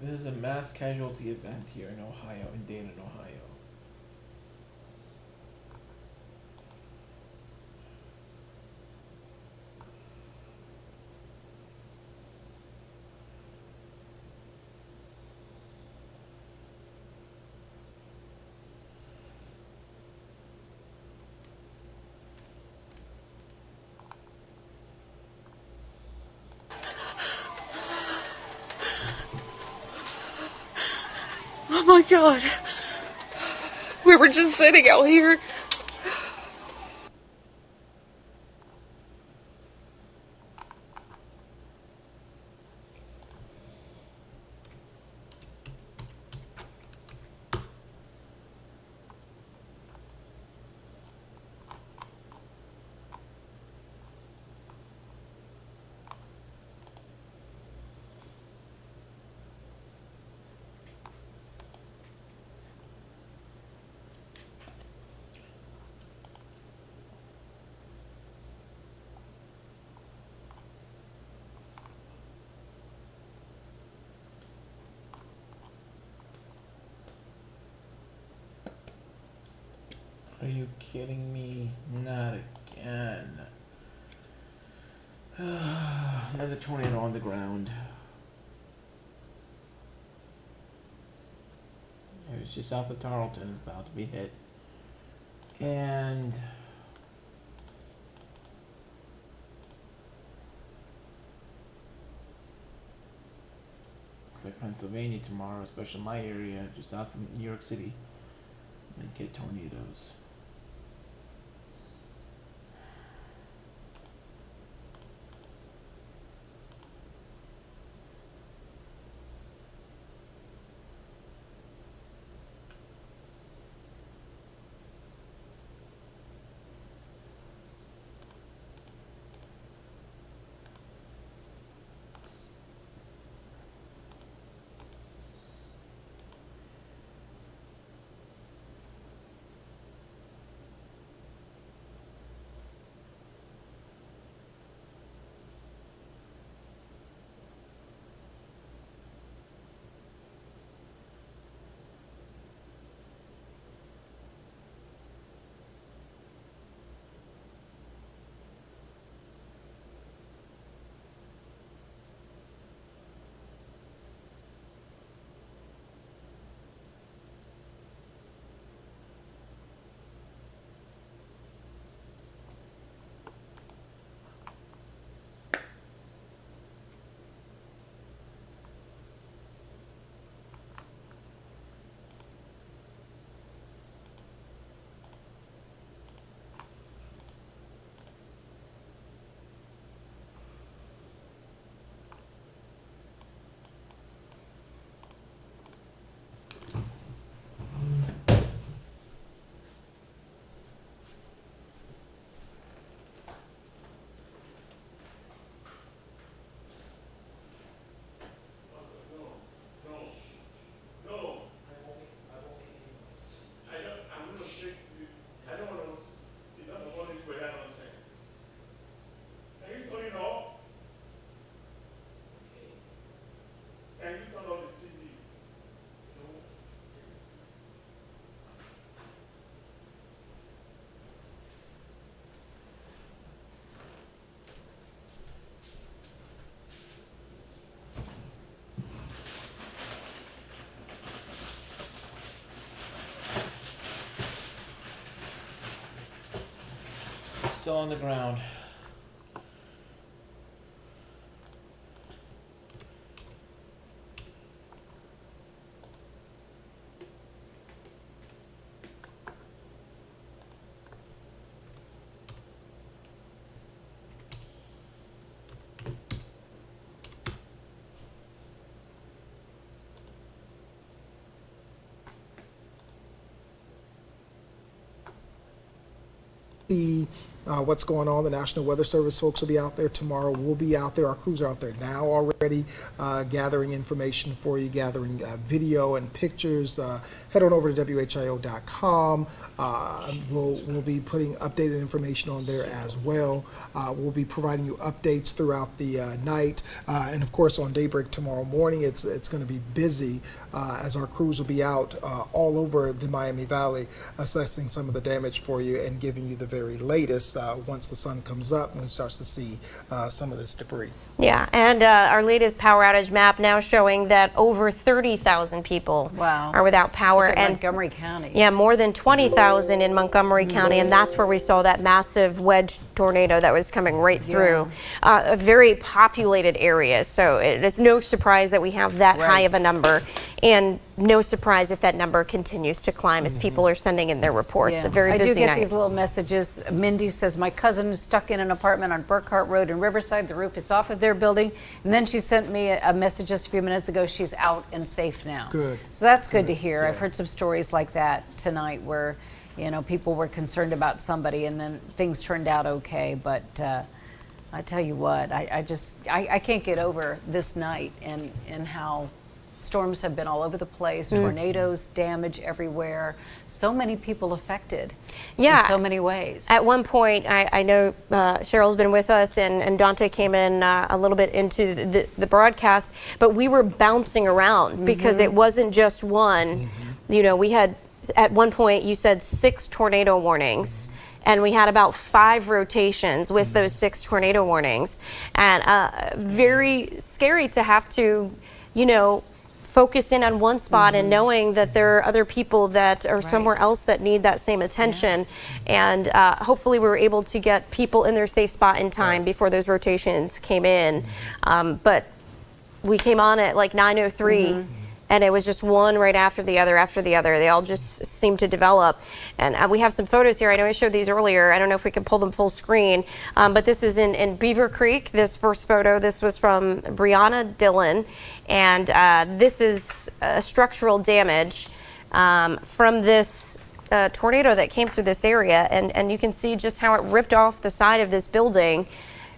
This is a mass casualty event here in Ohio, in Dayton, Ohio. Oh my God. We were just sitting out here. Are you kidding me? Not again. Another tornado on the ground. It was just south of Tarleton, about to be hit. And looks like Pennsylvania tomorrow, especially my area, just south of New York City, might get tornadoes. Still on the ground. The what's going on. The National Weather Service folks will be out there tomorrow. We'll be out there. Our crews are out there now already, gathering information for you, gathering video and pictures. Head on over to WHIO.com. We'll be putting updated information on there as well. We'll be providing you updates throughout the night, and of course on daybreak tomorrow morning. It's going to be busy as our crews will be out all over the Miami Valley assessing some of the damage for you and giving you the very latest once the sun comes up and we start to see some of this debris. Yeah, and our latest power outage map now showing that over 30,000 people are without power. Look at and Montgomery County. Yeah, more than 20,000 in Montgomery County, and that's where we saw that massive wedge tornado that was coming right through a very populated area. So it's no surprise that we have that high of a number, and no surprise if that number continues to climb as people are sending in their reports. A very busy I do get night. these little messages. Mindy says, my cousin is stuck in an apartment on Burkhart Road in Riverside. The roof is off of their building. And then she sent me a message just a few minutes ago. She's out and safe now. Good. So that's good to hear. I've heard some stories like that tonight where, you know, people were concerned about somebody and then things turned out okay. But I tell you what, I can't get over this night and how storms have been all over the place, tornadoes, damage everywhere, so many people affected in so many ways. At one point, I know Cheryl's been with us and Dante came in a little bit into the broadcast, but we were bouncing around because it wasn't just one. You know, we had, at one point, you said 6 tornado warnings. And we had about 5 rotations with those 6 tornado warnings. And very scary to have to, you know, focus in on one spot and knowing that there are other people that are somewhere else that need that same attention. And hopefully we were able to get people in their safe spot in time before those rotations came in. But we came on at like 9:03. And it was just one right after the other after the other. They all just seemed to develop. And we have some photos here. I know I showed these earlier. I don't know if we can pull them full screen. But this is in Beaver Creek, this first photo. This was from Brianna Dillon. And this is structural damage from this tornado that came through this area. And you can see just how it ripped off the side of this building,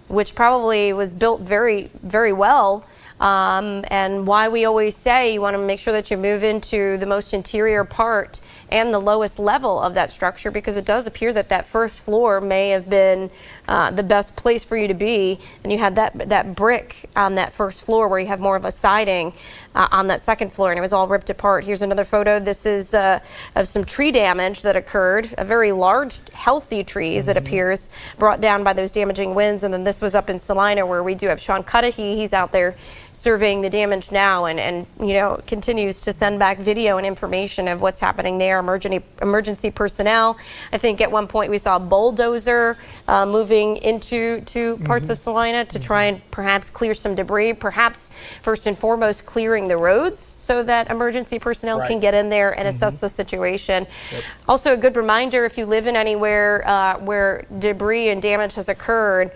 which probably was built very, very well. And why we always say you want to make sure that you move into the most interior part and the lowest level of that structure, because it does appear that that first floor may have been the best place for you to be, and you had that brick on that first floor where you have more of a siding on that second floor, and it was all ripped apart. Here's another photo. This is of some tree damage that occurred, a very large, healthy trees that appears brought down by those damaging winds. And then this was up in Salina, where we do have Sean Cudahy. He's out there surveying the damage now, and you know, continues to send back video and information of what's happening there. Emergency personnel. I think at one point we saw a bulldozer moving into parts of Salina to try and perhaps clear some debris, perhaps first and foremost clearing the roads so that emergency personnel can get in there and assess the situation. Also a good reminder, if you live in anywhere where debris and damage has occurred,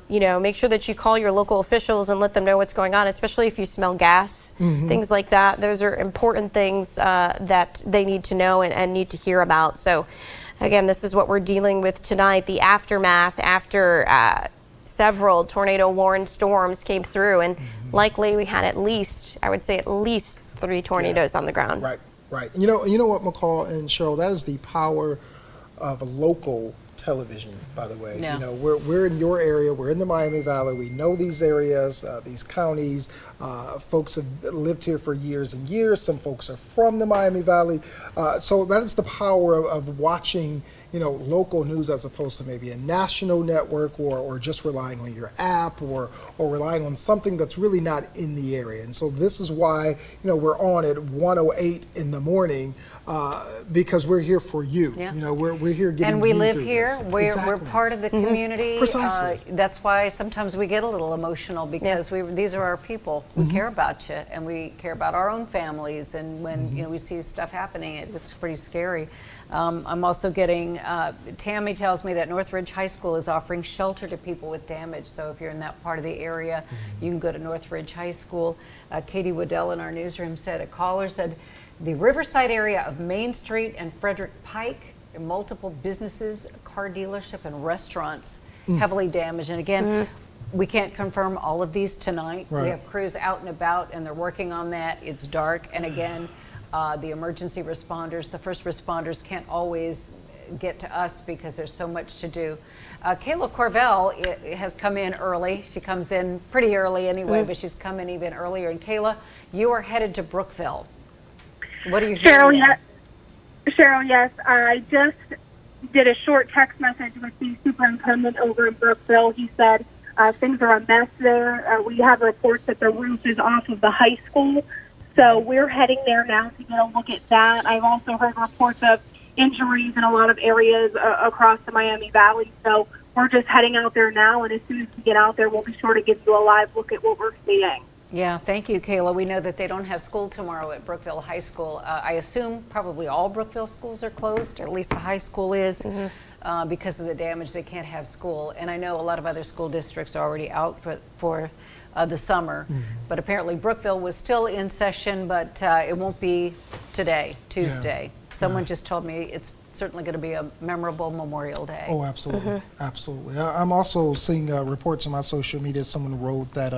you know, make sure that you call your local officials and let them know what's going on, especially if you smell gas, things like that. Those are important things that they need to know and need to hear about. So again, this is what we're dealing with tonight, the aftermath after several tornado warned storms came through, and likely we had at least, I would say at least 3 tornadoes on the ground. Right. You know what, McCall and Cheryl, that is the power of a local television, by the way. You know, we're in your area, we're in the Miami Valley, we know these areas, these counties. Folks have lived here for years and years. Some folks are from the Miami Valley. So that is the power of watching, you know, local news as opposed to maybe a national network or just relying on your app or relying on something that's really not in the area. And so this is why, you know, we're on at 1:08 in the morning because we're here for you. You know, we're here getting and we you live through here. this. We're part of the community. Precisely. That's why sometimes we get a little emotional because these are our people. We care about you, and we care about our own families. And when you know we see stuff happening, it's pretty scary. I'm also getting, Tammy tells me that Northridge High School is offering shelter to people with damage. So if you're in that part of the area, you can go to Northridge High School. Katie Waddell in our newsroom said, a caller said, the Riverside area of Main Street and Frederick Pike multiple businesses, car dealership, and restaurants heavily damaged. And again, we can't confirm all of these tonight. Right. We have crews out and about, and they're working on that. It's dark, and again, the emergency responders, the first responders can't always get to us because there's so much to do. Kayla Corvell has come in early. She comes in pretty early anyway, but she's come in even earlier. And Kayla, you are headed to Brookville. What are you hearing? Cheryl, yes. I just did a short text message with the superintendent over in Brookville. He said things are a mess there. We have reports that the roof is off of the high school. So we're heading there now to get a look at that. I've also heard reports of injuries in a lot of areas across the Miami Valley. So we're just heading out there now, and as soon as we get out there, we'll be sure to give you a live look at what we're seeing. Yeah, thank you, Kayla. We know that they don't have school tomorrow at Brookville High School. I assume probably all Brookville schools are closed, or at least the high school is, because of the damage. They can't have school. And I know a lot of other school districts are already out for the summer. But apparently Brookville was still in session, but it won't be today, Tuesday. Someone just told me it's certainly going to be a memorable Memorial Day. Oh, absolutely. Absolutely. I'm also seeing reports on my social media. Someone wrote that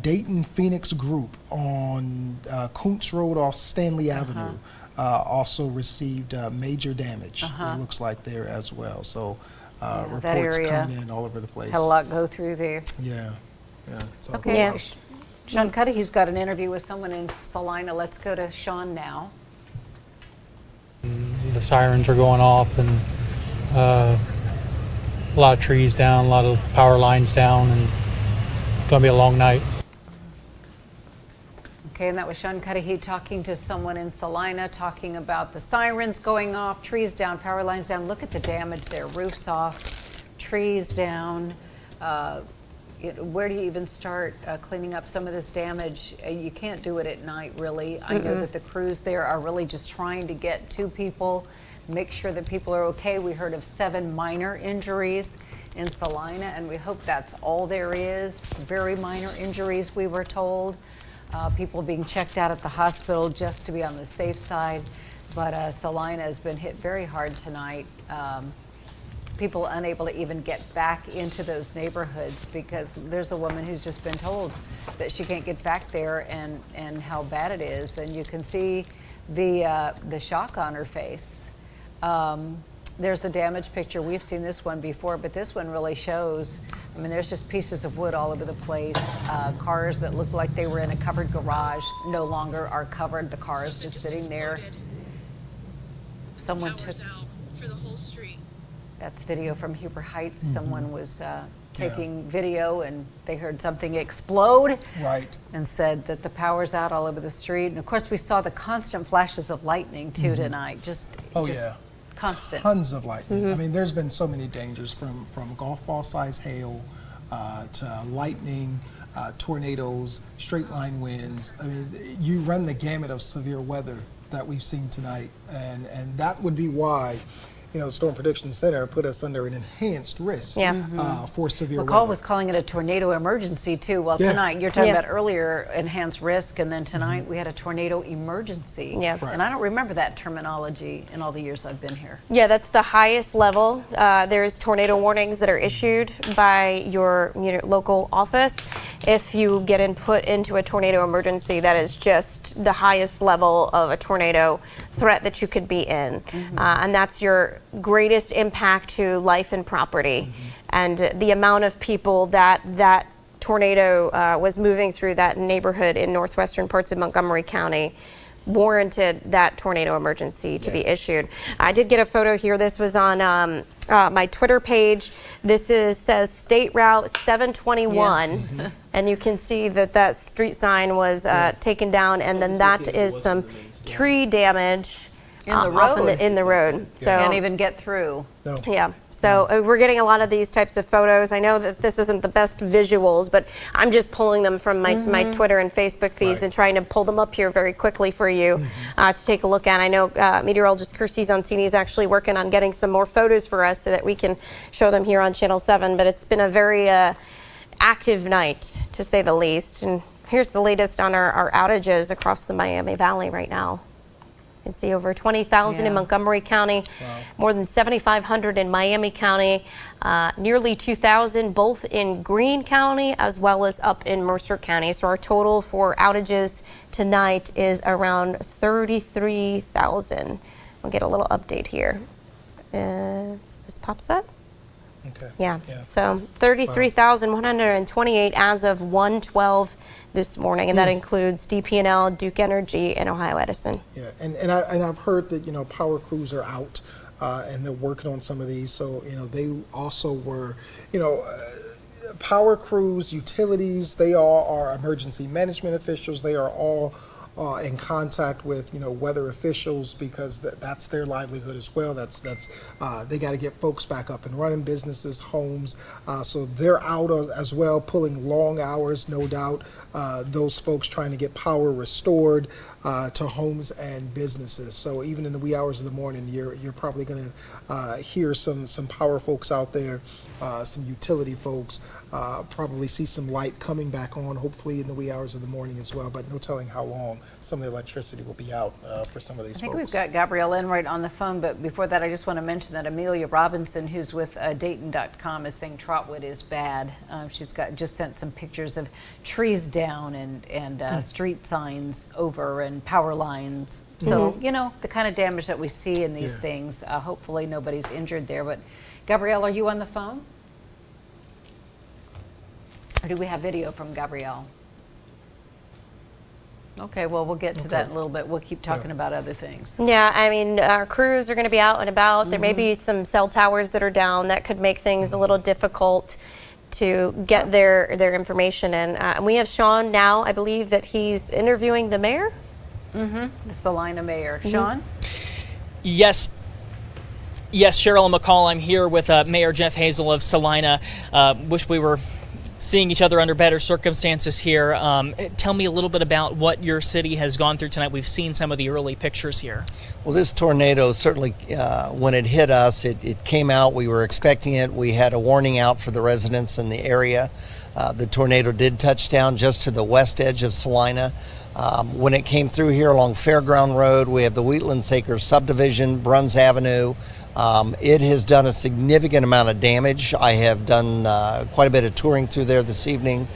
Dayton Phoenix Group on Kuntz Road off Stanley Avenue also received major damage, it looks like, there as well. So reports coming in all over the place. Had a lot go through there. Yeah. So, Okay. Yeah. Sean Cuddy, he's got an interview with someone in Salina. Let's go to Sean now. The sirens are going off, and a lot of trees down, a lot of power lines down, and it's going to be a long night. Okay, and that was Sean Cudahy talking to someone in Salina, talking about the sirens going off, trees down, power lines down. Look at the damage there, roofs off, trees down. Where do you even start cleaning up some of this damage? You can't do it at night, really. I know that the crews there are really just trying to get to people, make sure that people are okay. We heard of 7 minor injuries in Salina, and we hope that's all there is. Very minor injuries, we were told. People being checked out at the hospital just to be on the safe side. But Salina has been hit very hard tonight. People unable to even get back into those neighborhoods because there's a woman who's just been told that she can't get back there, and how bad it is. And you can see the shock on her face. There's a damaged picture. We've seen this one before, but this one really shows. I mean, there's just pieces of wood all over the place. Cars that look like they were in a covered garage no longer are covered. The car is just sitting there. Someone took. For the whole street. That's video from Huber Heights. Someone was taking video, and they heard something explode. Right. And said that the power's out all over the street. And of course, we saw the constant flashes of lightning too tonight. Just constant. Tons of lightning. I mean, there's been so many dangers from golf ball size hail to lightning, tornadoes, straight line winds. I mean, you run the gamut of severe weather that we've seen tonight, and that would be why, the Storm Prediction Center put us under an enhanced risk for severe weather. McCall was calling it a tornado emergency too. Well, tonight, you're talking about earlier enhanced risk, and then tonight we had a tornado emergency. Yeah. Right. And I don't remember that terminology in all the years I've been here. Yeah, that's the highest level. There's tornado warnings that are issued by your local office. If you get put into a tornado emergency, that is just the highest level of a tornado threat that you could be in. And that's your greatest impact to life and property. And the amount of people that tornado was moving through that neighborhood in northwestern parts of Montgomery County warranted that tornado emergency to be issued. I did get a photo here. This was on my Twitter page. This says State Route 721, and you can see that street sign was taken down, and then that is some tree damage In the road. in the road. So Can't even get through. No. yeah, so we're getting a lot of these types of photos. I know that this isn't the best visuals, but I'm just pulling them from my Twitter and Facebook feeds and trying to pull them up here very quickly for you to take a look at. I know meteorologist Kirsty Zonzini is actually working on getting some more photos for us so that we can show them here on Channel 7, but it's been a very active night, to say the least. And here's the latest on our outages across the Miami Valley right now. You can see over 20,000 in Yeah. Montgomery County, more than 7,500 in Miami County, nearly 2,000 both in Greene County as well as up in Mercer County. So our total for outages tonight is around 33,000. We'll get a little update here. If this pops up. Okay. Yeah. So 33,128 as of 1:12 this morning, and that includes DP&L, Duke Energy, and Ohio Edison. Yeah, and I've heard that power crews are out and they're working on some of these. So they also were power crews, utilities. They all are emergency management officials. They are all in contact with weather officials because that's their livelihood as well. That's they got to get folks back up and running, businesses, homes. So they're out as well, pulling long hours, no doubt. Those folks trying to get power restored to homes and businesses. So even in the wee hours of the morning, you're probably going to hear some power folks out there, some utility folks. Probably see some light coming back on, hopefully in the wee hours of the morning as well, but no telling how long some of the electricity will be out for some of these I think folks. we've got Gabrielle Enright on the phone, but before that, I just want to mention that Amelia Robinson, who's with Dayton.com, is saying Trotwood is bad. She's just sent some pictures of trees down and street signs over and power lines. So, the kind of damage that we see in these things, hopefully nobody's injured there. But Gabrielle, are you on the phone? Or do we have video from Gabrielle? Okay, well, we'll get to that in a little bit. We'll keep talking about other things. Yeah, I mean, our crews are going to be out and about. There may be some cell towers that are down that could make things a little difficult to get their information in. And we have Sean now. I believe that he's interviewing the mayor. The Salina mayor. Sean? Yes, Cheryl and McCall, I'm here with Mayor Jeff Hazel of Salina. Wish we were seeing each other under better circumstances here. Tell me a little bit about what your city has gone through tonight. We've seen some of the early pictures here. Well, this tornado certainly, when it hit us, it came out. We were expecting it. We had a warning out for the residents in the area. The tornado did touch down just to the west edge of Salina. When it came through here along Fairground Road, we have the Wheatlands Acres subdivision, Bruns Avenue. It has done a significant amount of damage. I have done quite a bit of touring through there this evening.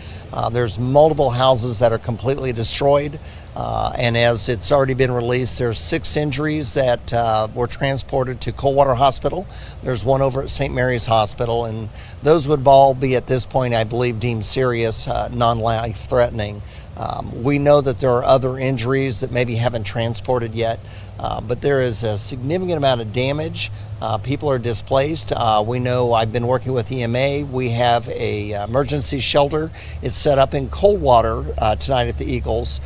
There's multiple houses that are completely destroyed. And as it's already been released, there's 6 injuries that were transported to Coldwater Hospital. There's one over at St. Mary's Hospital, and those would all be at this point, I believe, deemed serious, non-life threatening. We know that there are other injuries that maybe haven't transported yet, but there is a significant amount of damage. People are displaced. We know I've been working with EMA. We have a emergency shelter. It's set up in Coldwater tonight at the Eagles.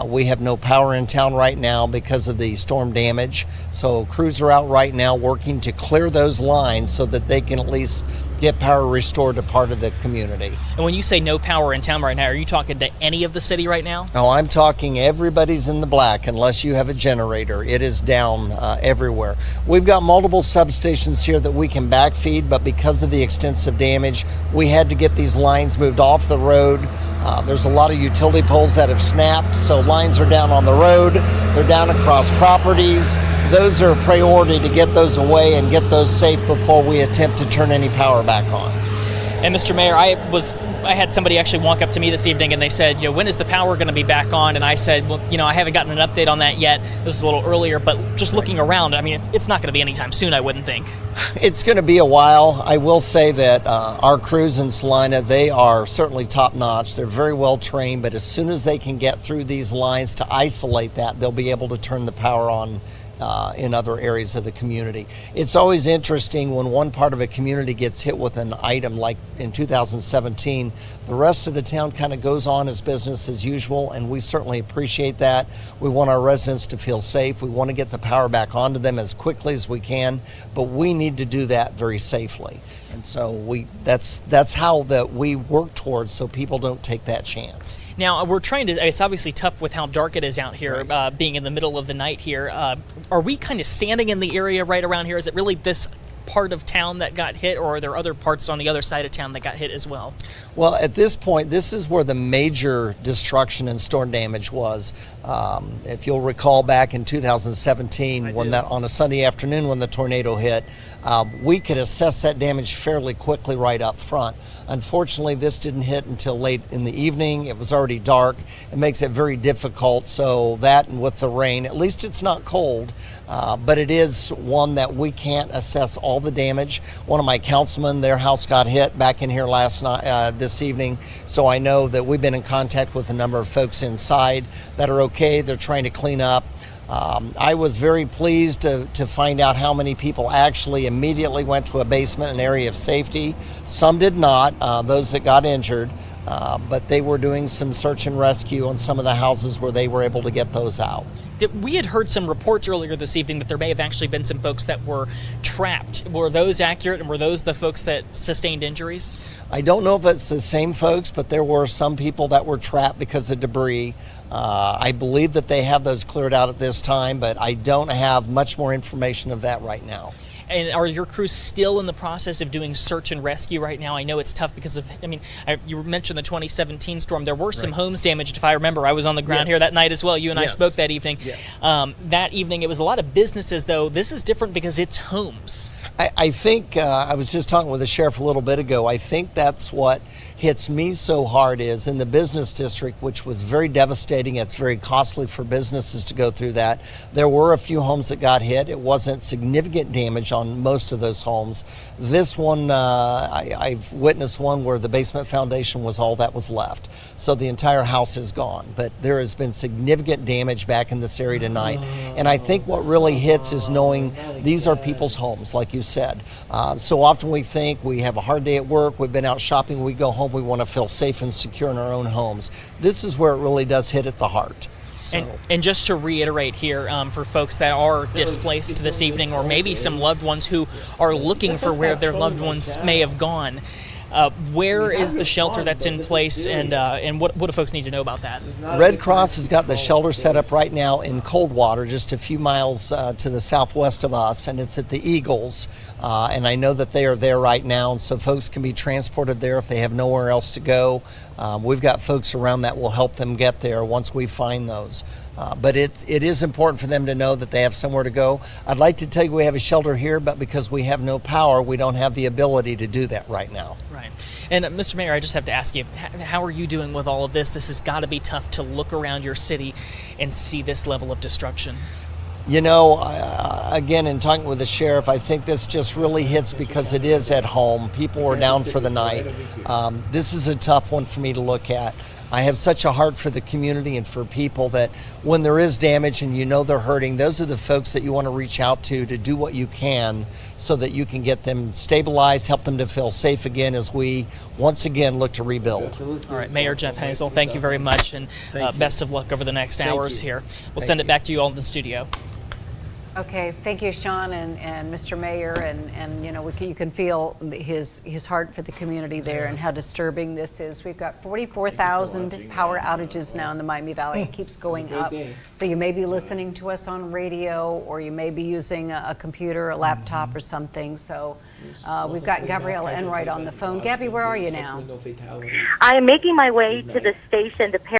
We have no power in town right now because of the storm damage. So crews are out right now working to clear those lines so that they can at least get power restored to part of the community. And when you say no power in town right now, are you talking to any of the city right now? Oh, I'm talking everybody's in the black unless you have a generator. It is down everywhere. We've got multiple substations here that we can backfeed, but because of the extensive damage, we had to get these lines moved off the road. There's a lot of utility poles that have snapped, so lines are down on the road. They're down across properties. Those are a priority to get those away and get those safe before we attempt to turn any power back on. And Mr. Mayor, I had somebody actually walk up to me this evening and they said, when is the power going to be back on? And I said, well, I haven't gotten an update on that yet. This is a little earlier, but just looking around, I mean, it's not going to be anytime soon, I wouldn't think. It's going to be a while. I will say that our crews in Salina, they are certainly top notch. They're very well trained, but as soon as they can get through these lines to isolate that, they'll be able to turn the power on in other areas of the community. It's always interesting when one part of a community gets hit with an item like in 2017, the rest of the town kind of goes on as business as usual, and we certainly appreciate that. We want our residents to feel safe. We want to get the power back onto them as quickly as we can, but we need to do that very safely. And so that's how that we work towards so people don't take that chance. Now, we're trying to, it's obviously tough with how dark it is out here, being in the middle of the night here. Are we kind of standing in the area right around here? Is it really this part of town that got hit, or are there other parts on the other side of town that got hit as well? Well, at this point, this is where the major destruction and storm damage was. If you'll recall back in 2017, when that on a Sunday afternoon when the tornado hit, we could assess that damage fairly quickly right up front. Unfortunately, this didn't hit until late in the evening. It was already dark. It makes it very difficult. So that, and with the rain, at least it's not cold, but it is one that we can't assess all the damage. One of my councilmen, their house got hit back in here last night, this evening. So I know that we've been in contact with a number of folks inside that are okay. They're trying to clean up. I was very pleased to find out how many people actually immediately went to a basement, an area of safety. Some did not, those that got injured, but they were doing some search and rescue on some of the houses where they were able to get those out. We had heard some reports earlier this evening that there may have actually been some folks that were trapped. Were those accurate, and were those the folks that sustained injuries? I don't know if it's the same folks, but there were some people that were trapped because of debris. I believe that they have those cleared out at this time, but I don't have much more information of that right now. And are your crews still in the process of doing search and rescue right now? I know it's tough because of, you mentioned the 2017 storm. There were some homes damaged, if I remember. I was on the ground here that night as well. You and I spoke that evening. That evening, it was a lot of businesses, though. This is different because it's homes. I think, I was just talking with the sheriff a little bit ago, I think that's what hits me so hard is in the business district, which was very devastating. It's very costly for businesses to go through that. There were a few homes that got hit. It wasn't significant damage on most of those homes. This one, I've witnessed one where the basement foundation was all that was left. So the entire house is gone, but there has been significant damage back in this area tonight. And I think what really hits is knowing these are people's homes, like you said. So often we think we have a hard day at work, we've been out shopping, we go home, we want to feel safe and secure in our own homes. This is where it really does hit at the heart. So. And just to reiterate here, for folks that are displaced this evening, or maybe some loved ones who are looking for where their loved ones may have gone, where is the shelter that's in place, and what do folks need to know about that? Red Cross has got the shelter set up right now in Coldwater, just a few miles to the southwest of us, and it's at the Eagles. And I know that they are there right now, and so folks can be transported there if they have nowhere else to go. We've got folks around that will help them get there once we find those. But it is important for them to know that they have somewhere to go. I'd like to tell you we have a shelter here, but because we have no power, we don't have the ability to do that right now. Right. And Mr. Mayor, I just have to ask you, how are you doing with all of this? This has got to be tough to look around your city and see this level of destruction. You know, again, in talking with the sheriff, I think this just really hits because it is at home. People are down for the night. This is a tough one for me to look at. I have such a heart for the community and for people that when there is damage and you know they're hurting, those are the folks that you want to reach out to do what you can so that you can get them stabilized, help them to feel safe again as we once again look to rebuild. All right, Mayor Jeff Hazel, thank you very much, and best of luck over the next hours here. We'll send it back to you all in the studio. Okay, thank you, Sean and Mr. Mayor, and you know you can feel his heart for the community there and how disturbing this is. We've got 44,000 power outages now in the Miami Valley. It keeps going up. So you may be listening to us on radio, or you may be using a computer, a laptop, or something. So we've got Gabriella Enright on the phone. Gabby, where are you now? I am making my way to the station to